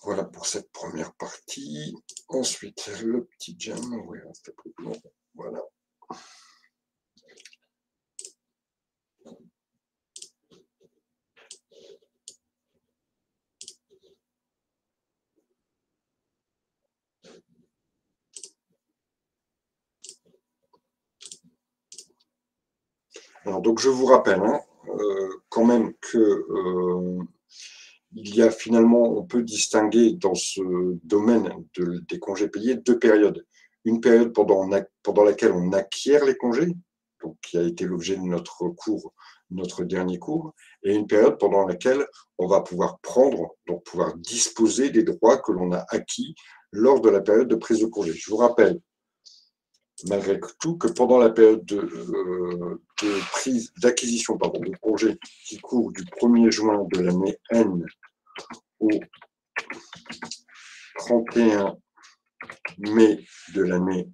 Voilà pour cette première partie. Ensuite, le petit jam. Oui, c'était plus long. Voilà. Alors, donc, je vous rappelle quand même que il y a finalement, on peut distinguer dans ce domaine des congés payés deux périodes. Une période pendant laquelle on acquiert les congés, donc qui a été l'objet de notre dernier cours, et une période pendant laquelle on va pouvoir prendre, donc pouvoir disposer des droits que l'on a acquis lors de la période de prise de congé. Je vous rappelle, malgré tout, que pendant la période d'acquisition de congé qui court du 1er juin de l'année N au 31 mai de l'année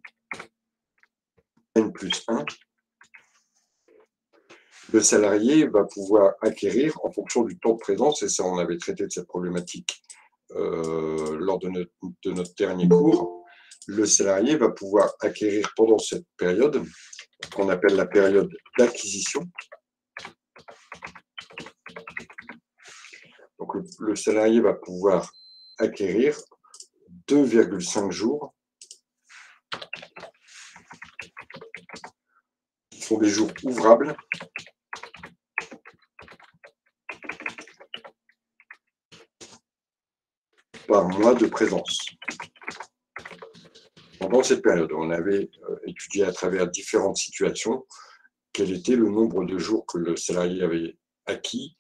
N plus 1, le salarié va pouvoir acquérir en fonction du temps de présence, et ça on avait traité de cette problématique lors de notre dernier cours, le salarié va pouvoir acquérir pendant cette période, qu'on appelle la période d'acquisition. Donc le salarié va pouvoir acquérir 2,5 jours, qui sont des jours ouvrables, par mois de présence. Pendant cette période, on avait étudié à travers différentes situations quel était le nombre de jours que le salarié avait acquis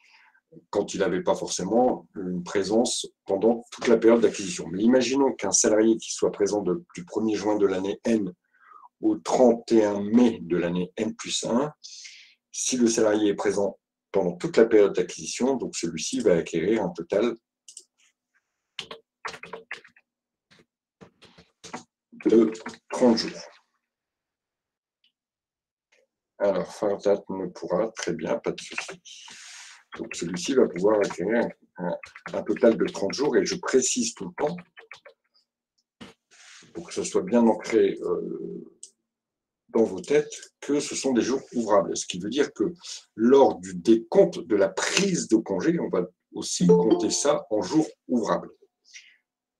quand il n'avait pas forcément une présence pendant toute la période d'acquisition. Mais imaginons qu'un salarié qui soit présent du 1er juin de l'année N au 31 mai de l'année N plus 1, si le salarié est présent pendant toute la période d'acquisition, donc celui-ci va acquérir un total de 30 jours. Alors, fin date ne pourra, très bien, pas de souci. Donc, celui-ci va pouvoir acquérir un total de 30 jours, et je précise tout le temps, pour que ce soit bien ancré dans vos têtes, que ce sont des jours ouvrables. Ce qui veut dire que lors du décompte de la prise de congé, on va aussi compter ça en jours ouvrables.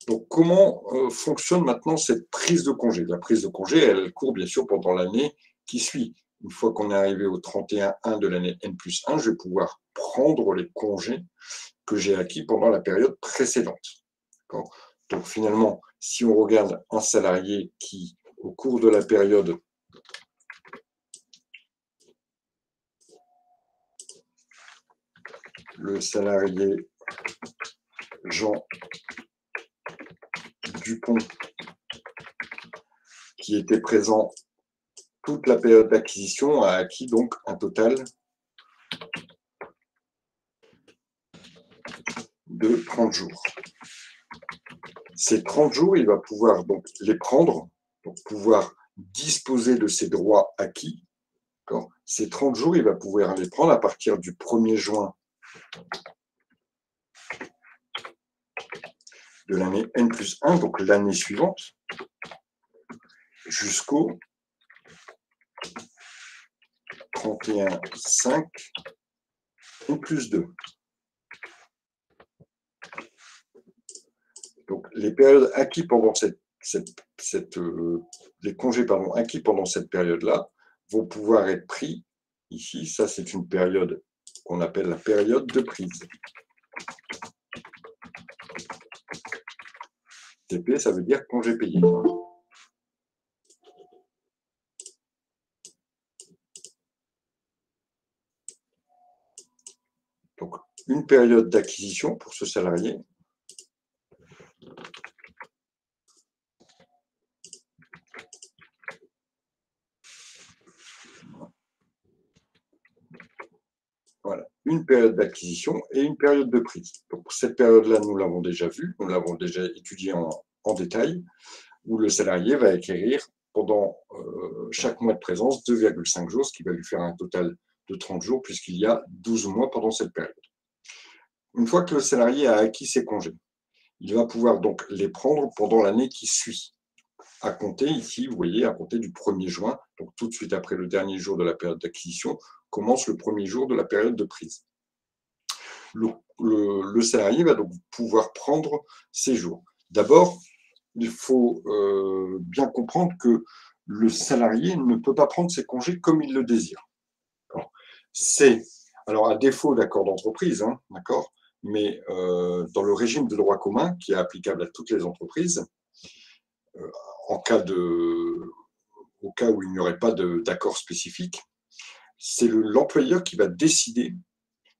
Donc, comment fonctionne maintenant cette prise de congé? La prise de congé, elle court bien sûr pendant l'année qui suit. Une fois qu'on est arrivé au 31-1 de l'année N plus 1, je vais pouvoir prendre les congés que j'ai acquis pendant la période précédente. Donc finalement, si on regarde un salarié qui, au cours de la période le salarié Jean Dupont, qui était présent toute la période d'acquisition, a acquis donc un total de 30 jours. Ces 30 jours, il va pouvoir donc les prendre, donc pouvoir disposer de ses droits acquis. Ces 30 jours, il va pouvoir les prendre à partir du 1er juin de l'année N plus 1, donc l'année suivante, jusqu'au 31-5 N plus 2. Donc, les périodes acquis pendant les congés acquis pendant cette période-là vont pouvoir être pris ici. Ça, c'est une période qu'on appelle la période de prise. TP, ça veut dire congé payé. Donc, une période d'acquisition pour ce salarié. Voilà, une période d'acquisition et une période de prise. Donc, cette période-là, nous l'avons déjà vue, nous l'avons déjà étudiée en détail, où le salarié va acquérir pendant chaque mois de présence 2,5 jours, ce qui va lui faire un total de 30 jours, puisqu'il y a 12 mois pendant cette période. Une fois que le salarié a acquis ses congés, il va pouvoir donc les prendre pendant l'année qui suit. À compter ici, vous voyez, à compter du 1er juin, donc tout de suite après le dernier jour de la période d'acquisition, commence le premier jour de la période de prise. Le salarié va donc pouvoir prendre ses jours. D'abord, il faut bien comprendre que le salarié ne peut pas prendre ses congés comme il le désire. C'est, alors à défaut d'accord d'entreprise, hein, d'accord, mais dans le régime de droit commun qui est applicable à toutes les entreprises, euh, en cas au cas où il n'y aurait pas d'accord spécifique, c'est l'employeur qui va décider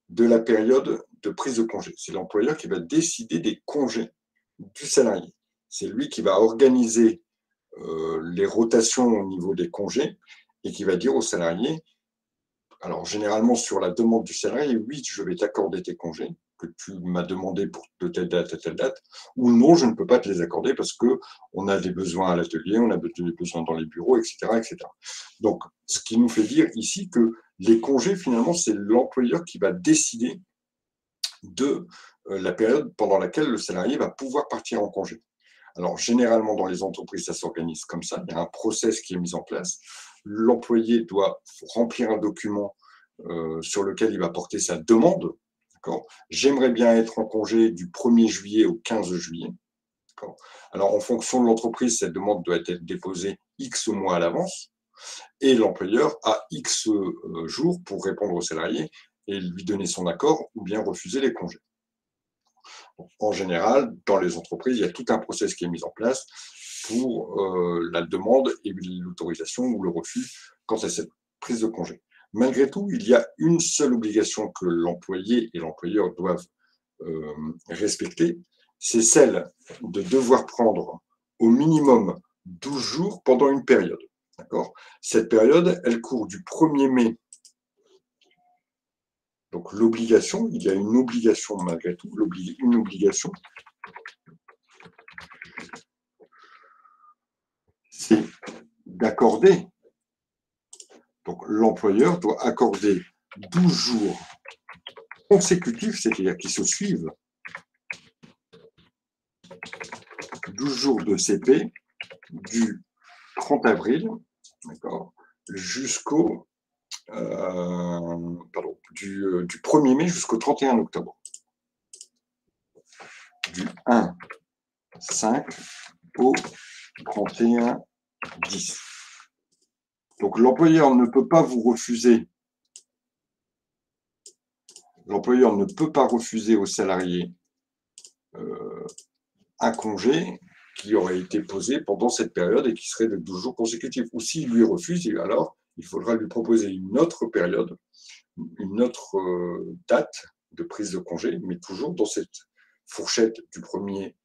de la période de prise de congé. C'est l'employeur qui va décider des congés du salarié. C'est lui qui va organiser les rotations au niveau des congés et qui va dire au salarié, alors généralement sur la demande du salarié, oui, je vais t'accorder tes congés que tu m'as demandé pour de telle date à telle date, ou non, je ne peux pas te les accorder parce qu'on a des besoins à l'atelier, on a des besoins dans les bureaux, etc., etc. Donc, ce qui nous fait dire ici que les congés, finalement, c'est l'employeur qui va décider de la période pendant laquelle le salarié va pouvoir partir en congé. Alors, généralement, dans les entreprises, ça s'organise comme ça. Il y a un process qui est mis en place. L'employé doit remplir un document sur lequel il va porter sa demande. J'aimerais bien être en congé du 1er juillet au 15 juillet. Alors, en fonction de l'entreprise, cette demande doit être déposée X mois à l'avance. Et l'employeur a X jours pour répondre au salarié et lui donner son accord ou bien refuser les congés. En général, dans les entreprises, il y a tout un process qui est mis en place pour la demande et l'autorisation ou le refus quant à cette prise de congé. Malgré tout, il y a une seule obligation que l'employé et l'employeur doivent respecter, c'est celle de devoir prendre au minimum 12 jours pendant une période. Cette période, elle court du 1er mai. Donc l'obligation, il y a une obligation malgré tout, une obligation, c'est d'accorder, donc l'employeur doit accorder 12 jours consécutifs, c'est-à-dire qui se suivent, 12 jours de CP du 30 avril, jusqu'au du 1er mai jusqu'au 31 octobre. Du 1/5 au 31/10. Donc l'employeur ne peut pas vous refuser, l'employeur ne peut pas refuser au salarié un congé qui aurait été posé pendant cette période et qui serait de 12 jours consécutifs. Ou s'il lui refuse, alors il faudra lui proposer une autre période, une autre date de prise de congé, mais toujours dans cette fourchette du 1er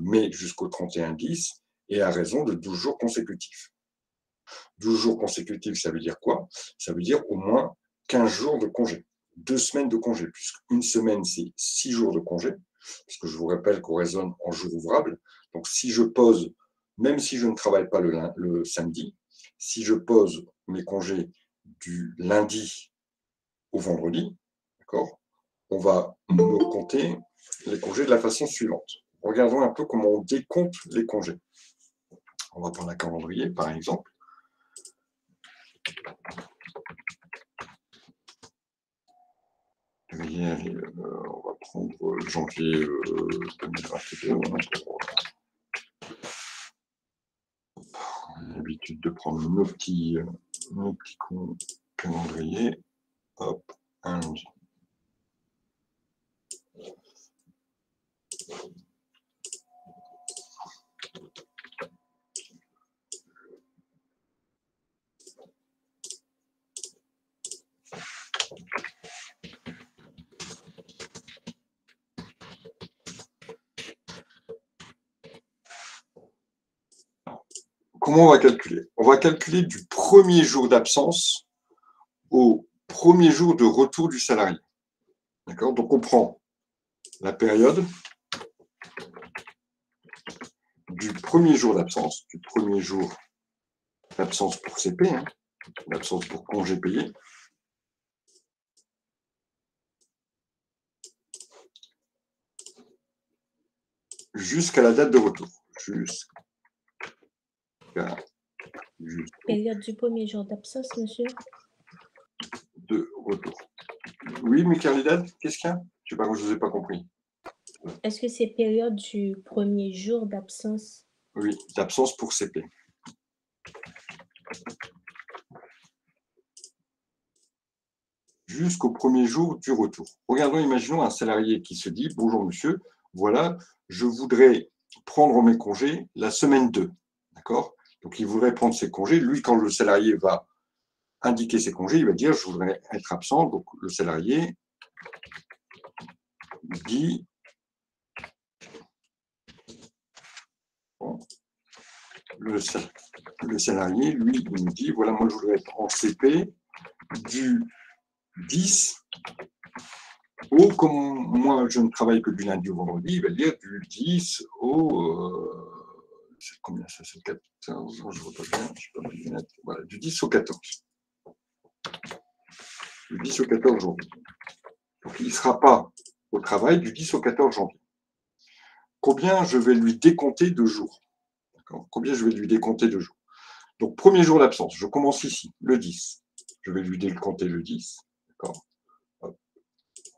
mai jusqu'au 31/10 et à raison de 12 jours consécutifs. 12 jours consécutifs, ça veut dire quoi? Ça veut dire au moins 15 jours de congé, 2 semaines de congé, puisqu'une semaine, c'est 6 jours de congé, parce que je vous rappelle qu'on raisonne en jours ouvrables. Donc, si je pose, même si je ne travaille pas le samedi, si je pose mes congés du lundi au vendredi, d'accord, on va me compter les congés de la façon suivante. Regardons un peu comment on décompte les congés. On va prendre un calendrier, par exemple. Allez, on va prendre janvier 2022. On a l'habitude de prendre nos petits calendriers. Hop, un lundi. Comment on va calculer? On va calculer du 1er jour d'absence au 1er jour de retour du salarié. D'accord? Donc on prend la période du 1er jour d'absence, du 1er jour d'absence pour CP, hein, l'absence pour congé payé, jusqu'à la date de retour. Période du premier jour d'absence, monsieur. De retour. Oui, Michael, qu'est-ce qu'il y a? Je ne vous ai pas compris. Est-ce que c'est période du premier jour d'absence? Oui, d'absence pour CP. Jusqu'au premier jour du retour. Regardons, imaginons un salarié qui se dit « Bonjour monsieur, voilà, je voudrais prendre mes congés la semaine 2. » D'accord? Donc, il voudrait prendre ses congés. Lui, quand le salarié va indiquer ses congés, il va dire « Je voudrais être absent. » Donc, le salarié dit bon, le salarié, lui, il nous dit « Voilà, moi, je voudrais être en CP du 10 au, comme moi, je ne travaille que du lundi au vendredi, il va dire du 10 au... combien ça? C'est 14, je ne vois pas bien, je sais pas mes lunettes. Voilà, du 10 au 14. Du 10 au 14 janvier. Donc, il ne sera pas au travail du 10 au 14 janvier. Combien je vais lui décompter de jours? Combien je vais lui décompter de jours? Donc, premier jour d'absence, je commence ici, le 10. Je vais lui décompter le 10. D'accord.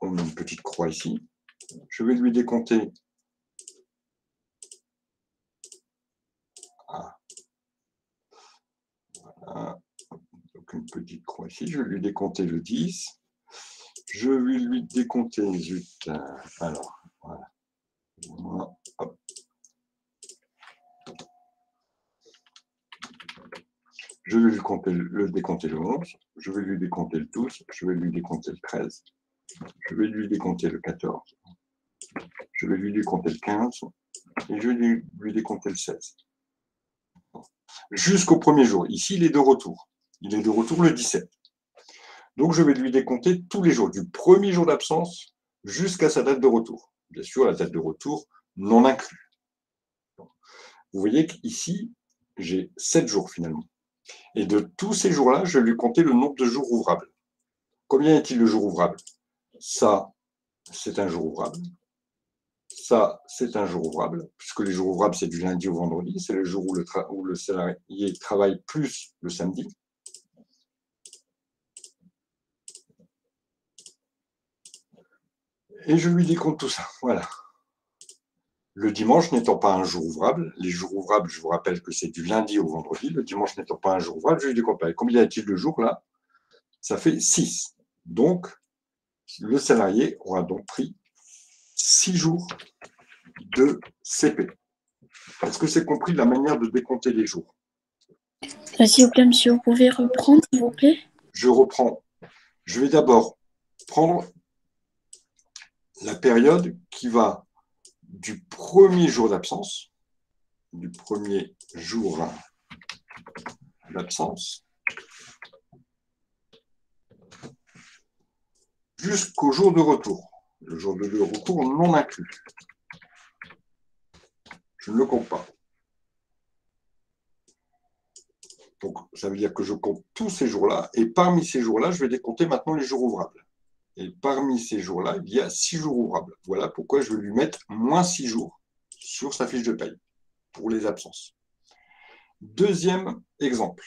On met une petite croix ici. Je vais lui décompter. Voilà. Donc, une petite croix ici. Je vais lui décompter le 10. Je vais lui décompter. Alors, voilà. Hop. Je vais lui décompter le 11. Je vais lui décompter le 12. Je vais lui décompter le 13. Je vais lui décompter le 14. Je vais lui décompter le 15. Et je vais lui décompter le 16. Jusqu'au premier jour. Ici, il est de retour. Il est de retour le 17. Donc, je vais lui décompter tous les jours, du premier jour d'absence jusqu'à sa date de retour. Bien sûr, la date de retour non inclus. Vous voyez qu'ici, j'ai 7 jours finalement. Et de tous ces jours-là, je vais lui compter le nombre de jours ouvrables. Combien est-il de jours ouvrables? Ça, c'est un jour ouvrable. Ça, c'est un jour ouvrable, puisque les jours ouvrables, c'est du lundi au vendredi. C'est le jour où le salarié travaille plus le samedi. Et je lui décompte tout ça. Voilà. Le dimanche n'étant pas un jour ouvrable, les jours ouvrables, je vous rappelle que c'est du lundi au vendredi. Le dimanche n'étant pas un jour ouvrable, je lui décompte. Combien y a-t-il de jours là? Ça fait 6. Donc, le salarié aura donc pris 6 jours de CP. Est-ce que c'est compris la manière de décompter les jours? S'il vous plaît, monsieur, vous pouvez reprendre, s'il vous plaît? Je reprends. Je vais d'abord prendre la période qui va du premier jour d'absence, jusqu'au jour de retour. Le jour de retour non inclus. Je ne le compte pas. Donc, ça veut dire que je compte tous ces jours-là, et parmi ces jours-là, je vais décompter maintenant les jours ouvrables. Et parmi ces jours-là, il y a 6 jours ouvrables. Voilà pourquoi je vais lui mettre moins 6 jours sur sa fiche de paye pour les absences. Deuxième exemple.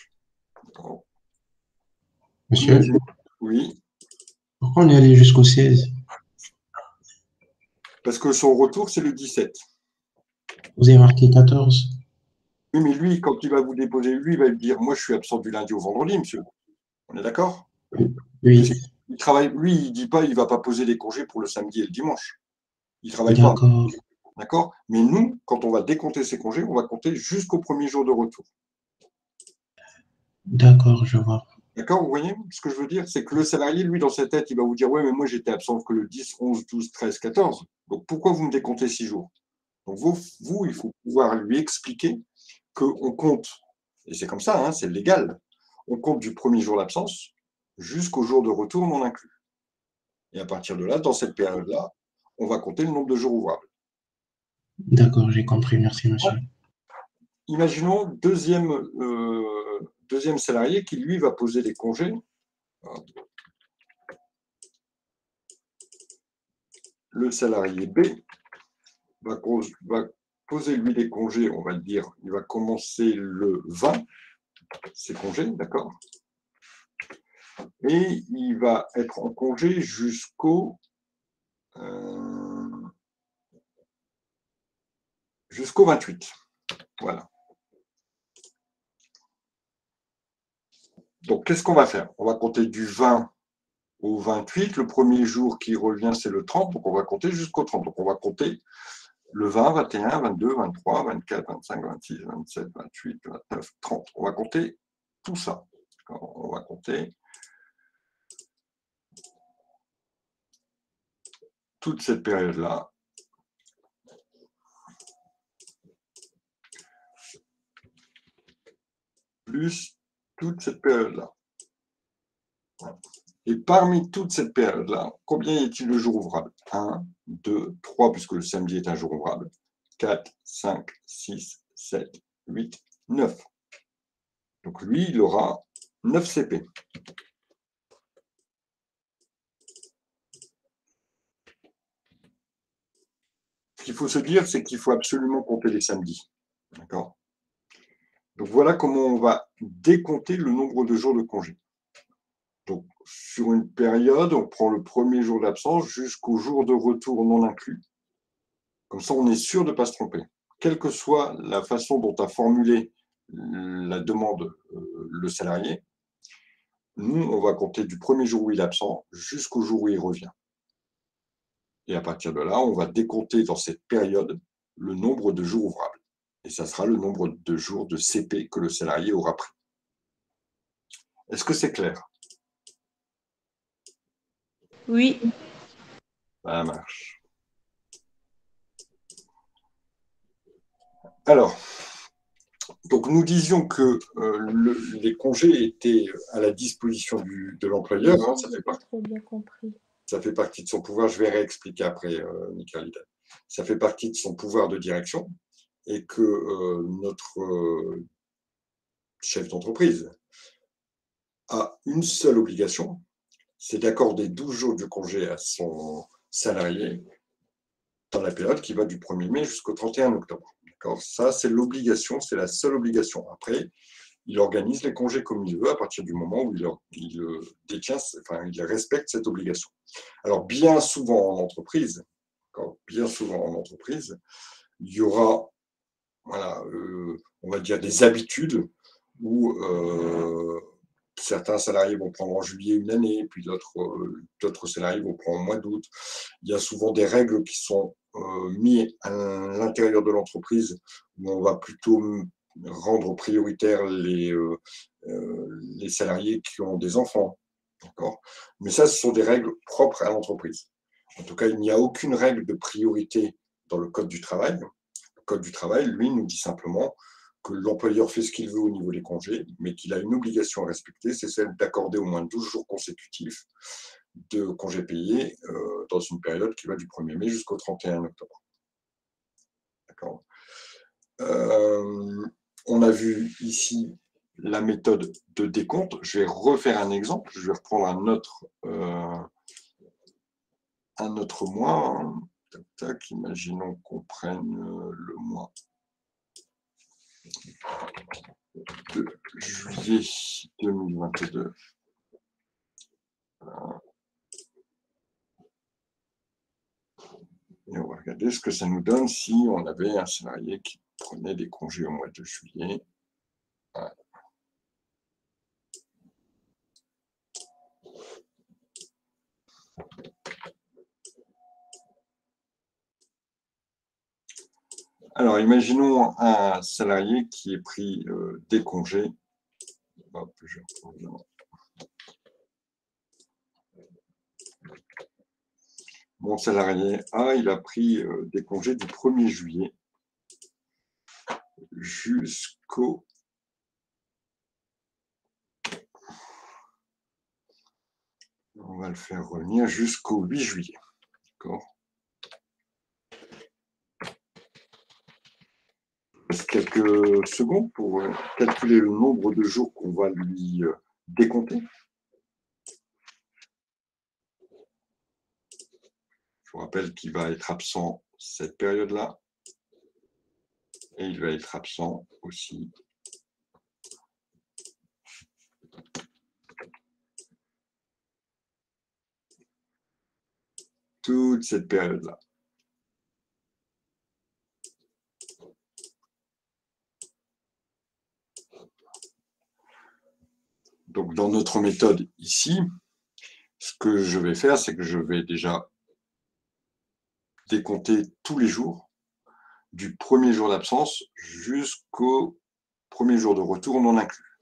Monsieur, oui. Pourquoi on est allé jusqu'au 16? Parce que son retour, c'est le 17. Vous avez marqué 14. Oui, mais lui, quand il va vous déposer, lui, il va lui dire, moi, je suis absent du lundi au vendredi, monsieur. On est d'accord? Oui. Il travaille, lui, il ne dit pas, il ne va pas poser des congés pour le samedi et le dimanche. Il ne travaille pas. D'accord. D'accord? Mais nous, quand on va décompter ses congés, on va compter jusqu'au premier jour de retour. D'accord, je vois. D'accord? Vous voyez ce que je veux dire? C'est que le salarié, lui, dans sa tête, il va vous dire, ouais, mais moi, j'étais absent que le 10, 11, 12, 13, 14. Donc, pourquoi vous me décomptez 6 jours? Donc, vous, il faut pouvoir lui expliquer qu'on compte, et c'est comme ça, hein, c'est légal, on compte du premier jour d'absence jusqu'au jour de retour non inclus. Et à partir de là, dans cette période-là, on va compter le nombre de jours ouvrables. D'accord, j'ai compris. Merci, monsieur. Imaginons deuxième salarié qui, lui, va poser des congés. Le salarié B va poser lui des congés, on va le dire, il va commencer le 20, ses congés, d'accord? Et il va être en congé jusqu'au 28. Voilà. Donc, qu'est-ce qu'on va faire? On va compter du 20 au 28. Le premier jour qui revient, c'est le 30. Donc, on va compter jusqu'au 30. Donc, on va compter le 20, 21, 22, 23, 24, 25, 26, 27, 28, 29, 30. On va compter tout ça. On va compter toute cette période-là. Plus toute cette période-là. Et parmi toute cette période-là, combien y a-t-il de jours ouvrables? 1, 2, 3, puisque le samedi est un jour ouvrable. 4, 5, 6, 7, 8, 9. Donc lui, il aura 9 CP. Ce qu'il faut se dire, c'est qu'il faut absolument compter les samedis. D'accord? Donc voilà comment on va décompter le nombre de jours de congé. Donc sur une période, on prend le premier jour d'absence jusqu'au jour de retour non inclus. Comme ça, on est sûr de ne pas se tromper. Quelle que soit la façon dont a formulé la demande le salarié, nous, on va compter du premier jour où il est absent jusqu'au jour où il revient. Et à partir de là, on va décompter dans cette période le nombre de jours ouvrables. Et ça sera le nombre de jours de CP que le salarié aura pris. Est-ce que c'est clair? Oui. Ça marche. Alors, donc nous disions que les congés étaient à la disposition de l'employeur. Hein, Je n'ai pas trop bien compris. Ça fait partie de son pouvoir. Je vais réexpliquer après, Michael. Ça fait partie de son pouvoir de direction et que notre chef d'entreprise a une seule obligation, c'est d'accorder 12 jours de congé à son salarié dans la période qui va du 1er mai jusqu'au 31 octobre. Ça, c'est l'obligation, c'est la seule obligation. Après, il organise les congés comme il veut à partir du moment où il détient, enfin, il respecte cette obligation. Alors, bien souvent en entreprise, il y aura, voilà, on va dire des habitudes où certains salariés vont prendre en juillet une année, puis d'autres salariés vont prendre en mois d'août. Il y a souvent des règles qui sont mises à l'intérieur de l'entreprise où on va plutôt rendre prioritaire les salariés qui ont des enfants. Mais ça, ce sont des règles propres à l'entreprise. En tout cas, il n'y a aucune règle de priorité dans le Code du travail. Le Code du travail, lui, nous dit simplement que l'employeur fait ce qu'il veut au niveau des congés, mais qu'il a une obligation à respecter, c'est celle d'accorder au moins 12 jours consécutifs de congés payés dans une période qui va du 1er mai jusqu'au 31 octobre. D'accord. On a vu ici la méthode de décompte. Je vais refaire un exemple. Je vais reprendre un autre mois. Tac, tac. Imaginons qu'on prenne le mois de juillet 2022. Voilà. Et on va regarder ce que ça nous donne si on avait un salarié qui prenait des congés au mois de juillet. Voilà. Alors, imaginons un salarié qui ait pris des congés. Hop, je reprends. Mon salarié A, il a pris des congés du 1er juillet jusqu'au on va le faire revenir jusqu'au 8 juillet. D'accord. Quelques secondes pour calculer le nombre de jours qu'on va lui décompter. Je vous rappelle qu'il va être absent cette période-là. Et il va être absent aussi. Toute cette période-là. Donc, dans notre méthode ici, ce que je vais faire, c'est que je vais déjà décompter tous les jours, du premier jour d'absence jusqu'au premier jour de retour non inclus.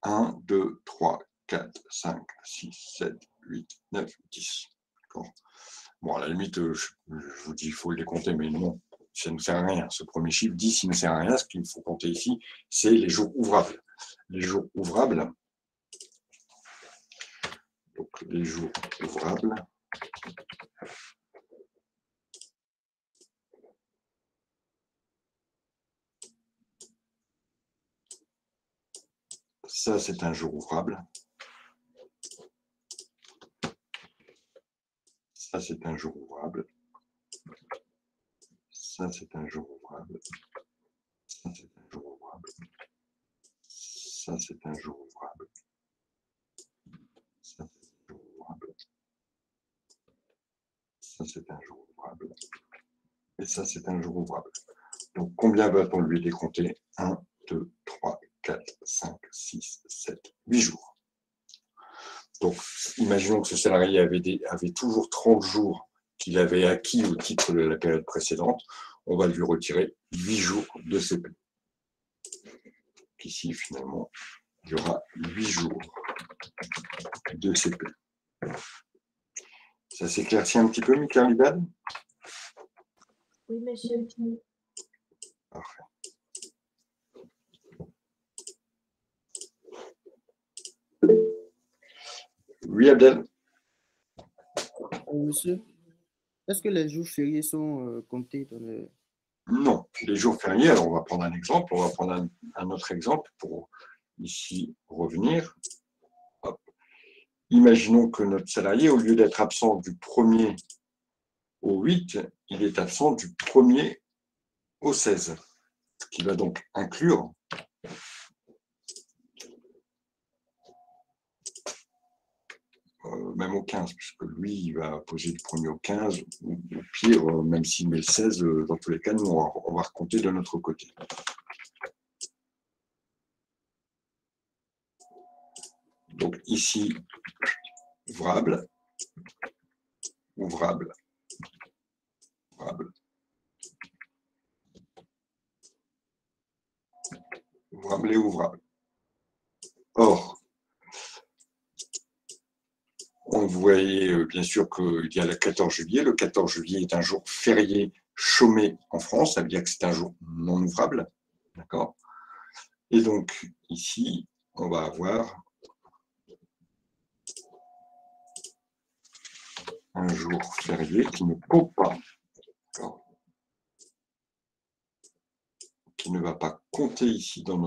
1, 2, 3, 4, 5, 6, 7, 8, 9, 10. Bon, à la limite, je vous dis, il faut les compter, mais non, ça ne sert à rien. Ce premier chiffre, 10, il ne sert à rien. Ce qu'il faut compter ici, c'est les jours ouvrables. Les jours ouvrables. Donc, les jours ouvrables. Ça, c'est un jour ouvrable. Ça, c'est un jour ouvrable. Ça, c'est un jour ouvrable. Ça, c'est un jour ouvrable. Ça, c'est un jour ouvrable. Ça, c'est un jour ouvrable. Ça, c'est un jour ouvrable. Et ça, c'est un jour ouvrable. Donc, combien va-t-on lui décompter? 1, 2, 3, 4, 5, 6, 7, 8 jours. Donc, imaginons que ce salarié avait toujours 30 jours qu'il avait acquis au titre de la période précédente. On va lui retirer 8 jours de CP. Ici, finalement, il y aura 8 jours de CP. Ça s'éclaircit un petit peu, Mika Libad? Oui, monsieur. Parfait. Oui, Abdel? Monsieur, est-ce que les jours fériés sont comptés dans le... Non, les jours fériés, alors on va prendre un exemple, on va prendre un autre exemple pour ici revenir. Hop. Imaginons que notre salarié, au lieu d'être absent du 1er au 8, il est absent du 1er au 16, ce qui va donc inclure même au 15, puisque lui, il va poser du 1er au 15, ou au pire, même s'il met le 16, dans tous les cas, nous, on va recompter de notre côté. Donc ici, ouvrable, ouvrable, ouvrable, ouvrable et ouvrable. Or, on voyait bien sûr qu'il y a le 14 juillet. Le 14 juillet est un jour férié chômé en France, ça veut dire que c'est un jour non ouvrable. D'accord? Et donc, ici, on va avoir un jour férié qui ne compte pas, qui ne va pas compter ici dans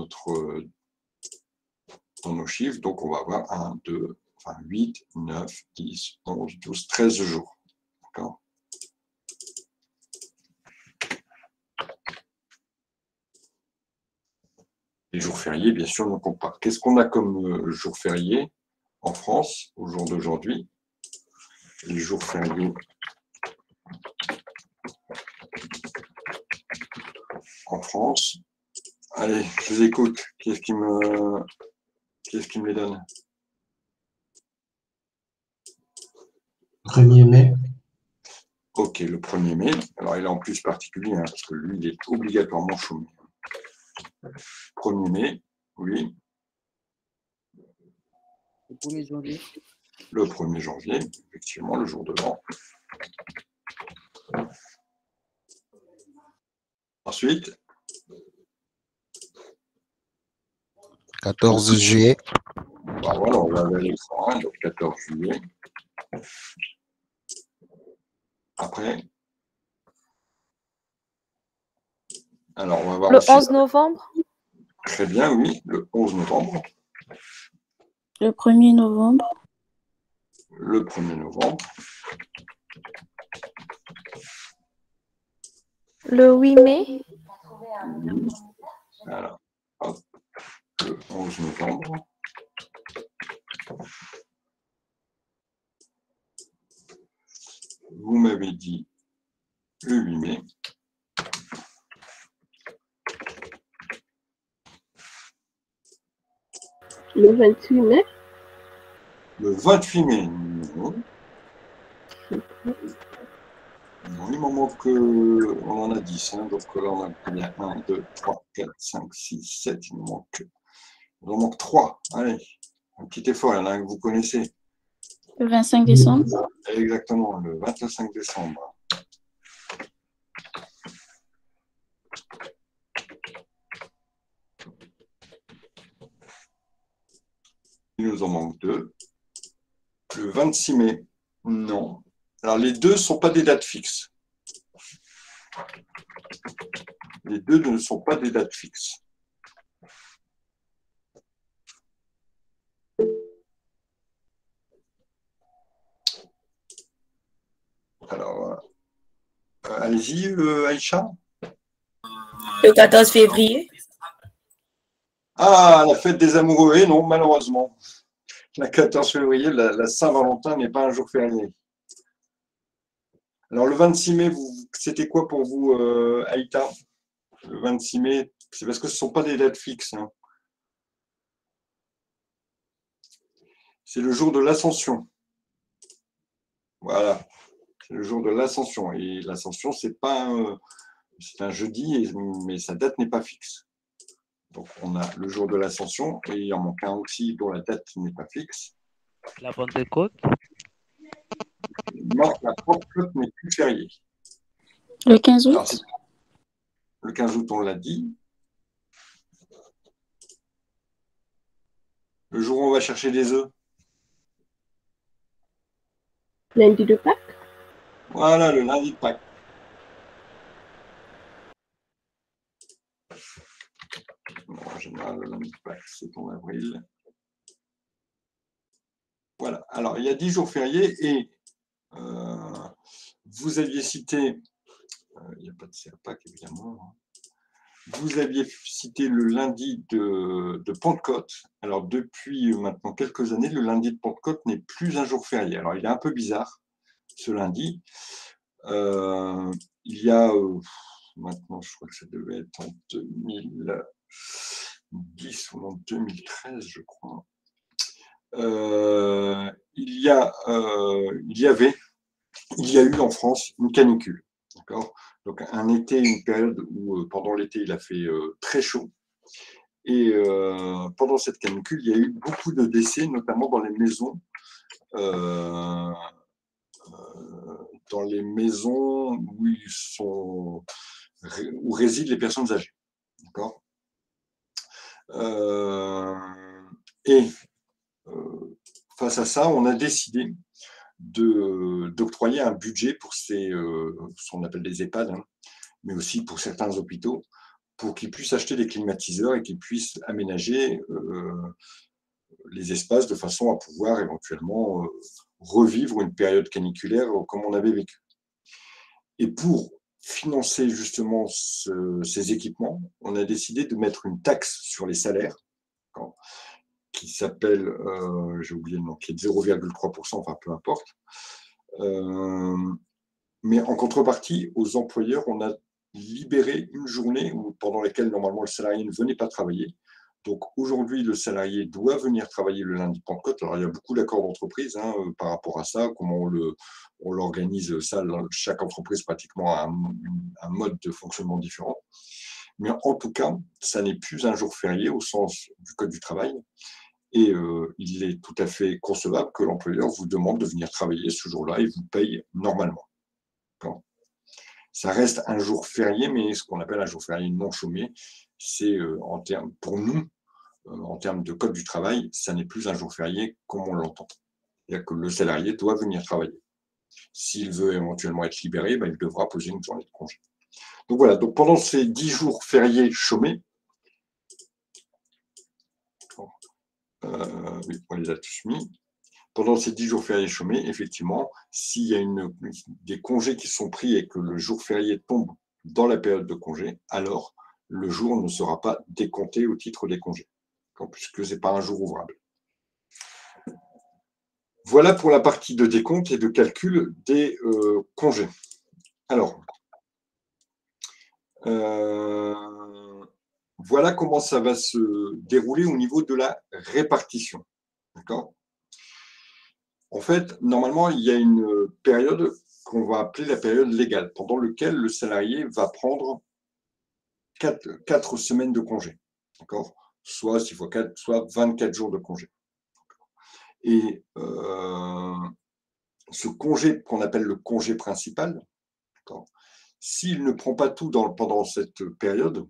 nos chiffres. Donc, on va avoir 1, 2, 8, 9, 10, 11, 12, 13 jours. D'accord? Les jours fériés, bien sûr, ne comptent pas. Qu'est-ce qu'on a comme jour férié en France au jour d'aujourd'hui? Les jours fériés en France. Allez, je vous écoute. Qu'est-ce qui me les donne? 1er mai. Ok, le 1er mai. Alors, il est en plus particulier, parce que lui, il est obligatoirement chômé. 1er mai, oui. Le 1er janvier. Le 1er janvier, effectivement, le jour de l'an. Ensuite, 14 juillet. bah voilà, on va aller l'écran, donc 14 juillet. Après, alors on va voir Le aussi, 11 novembre. très bien, oui, le 11 novembre. Le 1er novembre. Le 1er novembre. Le 8 mai. Alors, hop, le 11 novembre. Vous m'avez dit le 8 mai. Le 28 mai. Le 28 mai, non. Non, il m'en manque, on en a 10, hein, donc là on a combien? 1, 2, 3, 4, 5, 6, 7, il m'en manque 3. Allez, un petit effort, il y en a un que vous connaissez. Le 25 décembre. Exactement, le 25 décembre. Il nous en manque 2. Le 26 mai, non. Alors les deux ne sont pas des dates fixes. Les deux ne sont pas des dates fixes. Alors, allez-y, Aïcha. Le 14 février. Ah, la fête des amoureux, et non, malheureusement. Le 14 février, la Saint-Valentin n'est pas un jour férié. Alors, le 26 mai, c'était quoi pour vous, Aïta? Le 26 mai, c'est parce que ce ne sont pas des dates fixes. Hein. C'est le jour de l'Ascension. Voilà, c'est le jour de l'Ascension. Et l'Ascension, c'est un jeudi, mais sa date n'est pas fixe. Donc, on a le jour de l'Ascension et il en manque un aussi dont la date n'est pas fixe. La Pentecôte? Non, la Pentecôte n'est plus fériée. Le 15 août. Alors, le 15 août, on l'a dit. Le jour où on va chercher des œufs. Lundi de Pâques. Voilà, le lundi de Pâques. En général, le lundi de Pâques, c'est en avril. Voilà. Alors, il y a 10 jours fériés et vous aviez cité, il n'y a pas de Pâques évidemment, vous aviez cité le lundi de Pentecôte. Alors, depuis maintenant quelques années, le lundi de Pentecôte n'est plus un jour férié. Alors, il est un peu bizarre, ce lundi. Il y a, maintenant, je crois que ça devait être en 2010 ou en 2013, je crois. Il y a eu en France une canicule. D'accord ? Donc un été, une période où pendant l'été il a fait très chaud. Et pendant cette canicule, il y a eu beaucoup de décès, notamment dans les maisons, où résident les personnes âgées. D'accord ? Et face à ça, on a décidé d'octroyer un budget pour ce qu'on appelle des EHPAD, hein, mais aussi pour certains hôpitaux, pour qu'ils puissent acheter des climatiseurs et qu'ils puissent aménager les espaces de façon à pouvoir éventuellement revivre une période caniculaire comme on avait vécu. Et pour financer justement ces équipements, on a décidé de mettre une taxe sur les salaires, qui s'appelle, j'ai oublié le nom, qui est de 0,3%, enfin peu importe. Mais en contrepartie, aux employeurs, on a libéré une journée pendant laquelle normalement le salarié ne venait pas travailler. Donc aujourd'hui, le salarié doit venir travailler le lundi de Pentecôte. Alors il y a beaucoup d'accords d'entreprise par rapport à ça, comment on l'organise, ça, chaque entreprise pratiquement a un mode de fonctionnement différent. Mais en tout cas, ça n'est plus un jour férié au sens du Code du travail. Et il est tout à fait concevable que l'employeur vous demande de venir travailler ce jour-là et vous paye normalement. Ça reste un jour férié, mais ce qu'on appelle un jour férié non chômé, c'est pour nous, en termes de Code du travail, ça n'est plus un jour férié comme on l'entend. C'est-à-dire que le salarié doit venir travailler. S'il veut éventuellement être libéré, il devra poser une journée de congé. Donc voilà, donc pendant ces 10 jours fériés chômés, oui, on les a tous mis. Pendant ces 10 jours fériés chômés, effectivement, s'il y a des congés qui sont pris et que le jour férié tombe dans la période de congé, alors le jour ne sera pas décompté au titre des congés, puisque ce n'est pas un jour ouvrable. Voilà pour la partie de décompte et de calcul des congés. Alors, voilà comment ça va se dérouler au niveau de la répartition. D'accord ? En fait, normalement, il y a une période qu'on va appeler la période légale, pendant laquelle le salarié va prendre 4 semaines de congé. D'accord ? Soit 6 fois 4, soit 24 jours de congé. Et ce congé qu'on appelle le congé principal, s'il ne prend pas tout pendant cette période,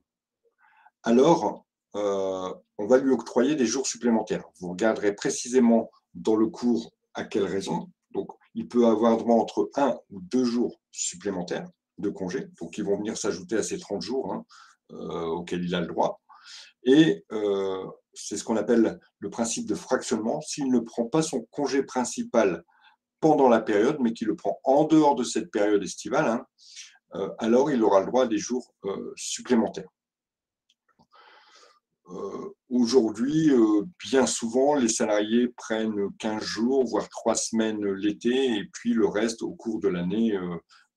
alors on va lui octroyer des jours supplémentaires. Vous regarderez précisément dans le cours à quelle raison. Donc, il peut avoir droit entre 1 ou 2 jours supplémentaires de congé, donc ils vont venir s'ajouter à ces 30 jours auxquels il a le droit. Et c'est ce qu'on appelle le principe de fractionnement. S'il ne prend pas son congé principal pendant la période, mais qu'il le prend en dehors de cette période estivale, alors il aura le droit à des jours supplémentaires. Aujourd'hui, bien souvent, les salariés prennent 15 jours, voire 3 semaines l'été, et puis le reste au cours de l'année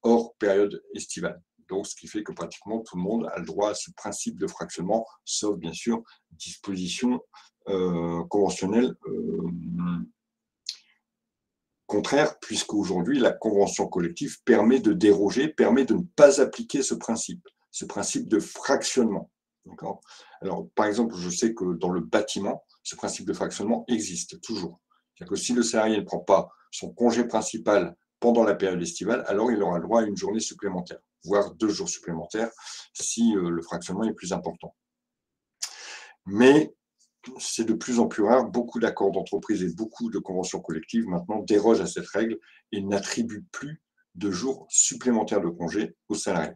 hors période estivale. Donc, ce qui fait que pratiquement tout le monde a le droit à ce principe de fractionnement, sauf bien sûr dispositions conventionnelles contraires, puisqu'aujourd'hui, la convention collective permet de déroger, permet de ne pas appliquer ce principe de fractionnement. Alors, par exemple, je sais que dans le bâtiment, ce principe de fractionnement existe toujours. C'est-à-dire que si le salarié ne prend pas son congé principal pendant la période estivale, alors il aura le droit à une journée supplémentaire, voire 2 jours supplémentaires si le fractionnement est plus important. Mais c'est de plus en plus rare. Beaucoup d'accords d'entreprise et beaucoup de conventions collectives maintenant dérogent à cette règle et n'attribuent plus de jours supplémentaires de congé aux salariés.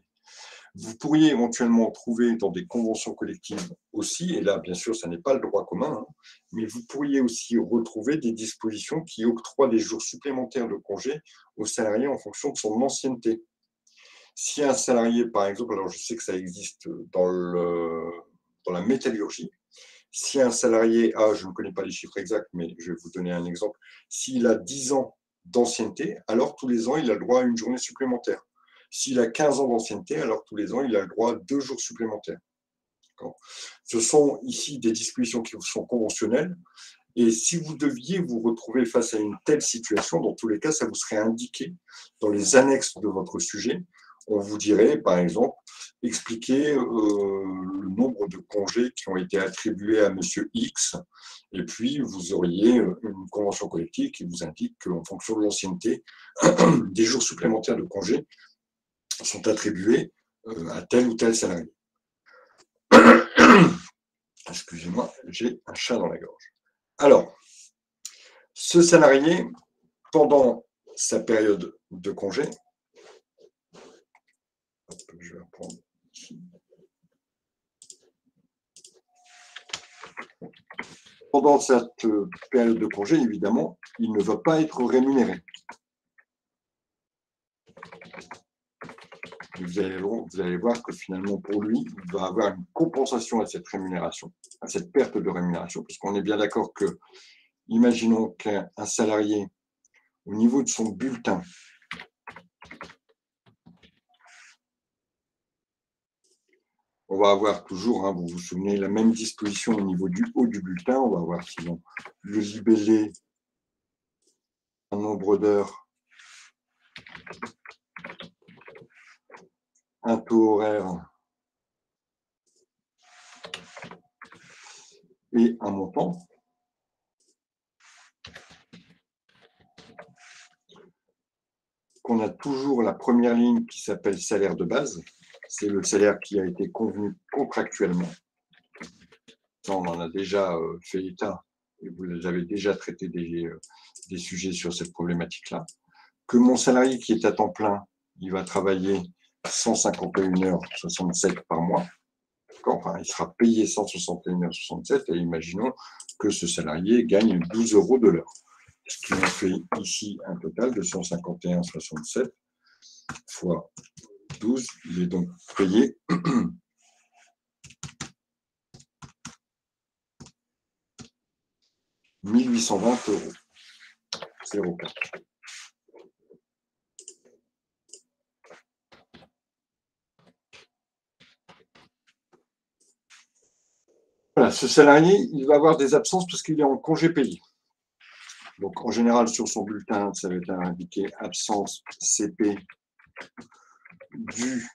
Vous pourriez éventuellement trouver dans des conventions collectives aussi, et là, bien sûr, ça n'est pas le droit commun, mais vous pourriez aussi retrouver des dispositions qui octroient des jours supplémentaires de congé aux salariés en fonction de son ancienneté. Si un salarié, par exemple, alors je sais que ça existe dans la métallurgie, si un salarié a, je ne connais pas les chiffres exacts, mais je vais vous donner un exemple, s'il a 10 ans d'ancienneté, alors tous les ans, il a le droit à une journée supplémentaire. S'il a 15 ans d'ancienneté, alors tous les ans, il a le droit à 2 jours supplémentaires. Ce sont ici des dispositions qui sont conventionnelles. Et si vous deviez vous retrouver face à une telle situation, dans tous les cas, ça vous serait indiqué dans les annexes de votre sujet. On vous dirait, par exemple, expliquer le nombre de congés qui ont été attribués à monsieur X. Et puis, vous auriez une convention collective qui vous indique qu'en fonction de l'ancienneté, des jours supplémentaires de congés sont attribués à tel ou tel salarié. Excusez-moi, j'ai un chat dans la gorge. Alors, ce salarié, pendant sa période de congé, je vais reprendre ici. Pendant cette période de congé, évidemment, il ne va pas être rémunéré. Vous allez voir que finalement, pour lui, il va avoir une compensation à cette rémunération, à cette perte de rémunération, parce qu'on est bien d'accord que, imaginons qu'un salarié, au niveau de son bulletin, on va avoir toujours, vous vous souvenez, la même disposition au niveau du haut du bulletin. On va avoir sinon le libellé, un nombre d'heures, un taux horaire et un montant. On a toujours la première ligne qui s'appelle salaire de base. C'est le salaire qui a été convenu contractuellement. Ça, on en a déjà fait état et vous avez déjà traité des sujets sur cette problématique-là. Que mon salarié qui est à temps plein, il va travailler 151h67 par mois. Enfin, il sera payé 161h67 et imaginons que ce salarié gagne 12 € de l'heure. Ce qui nous fait ici un total de 151,67 fois 12. Il est donc payé 1820 €. 0,4. Voilà, ce salarié, il va avoir des absences parce qu'il est en congé payé. Donc, en général, sur son bulletin, ça va être indiqué absence CP due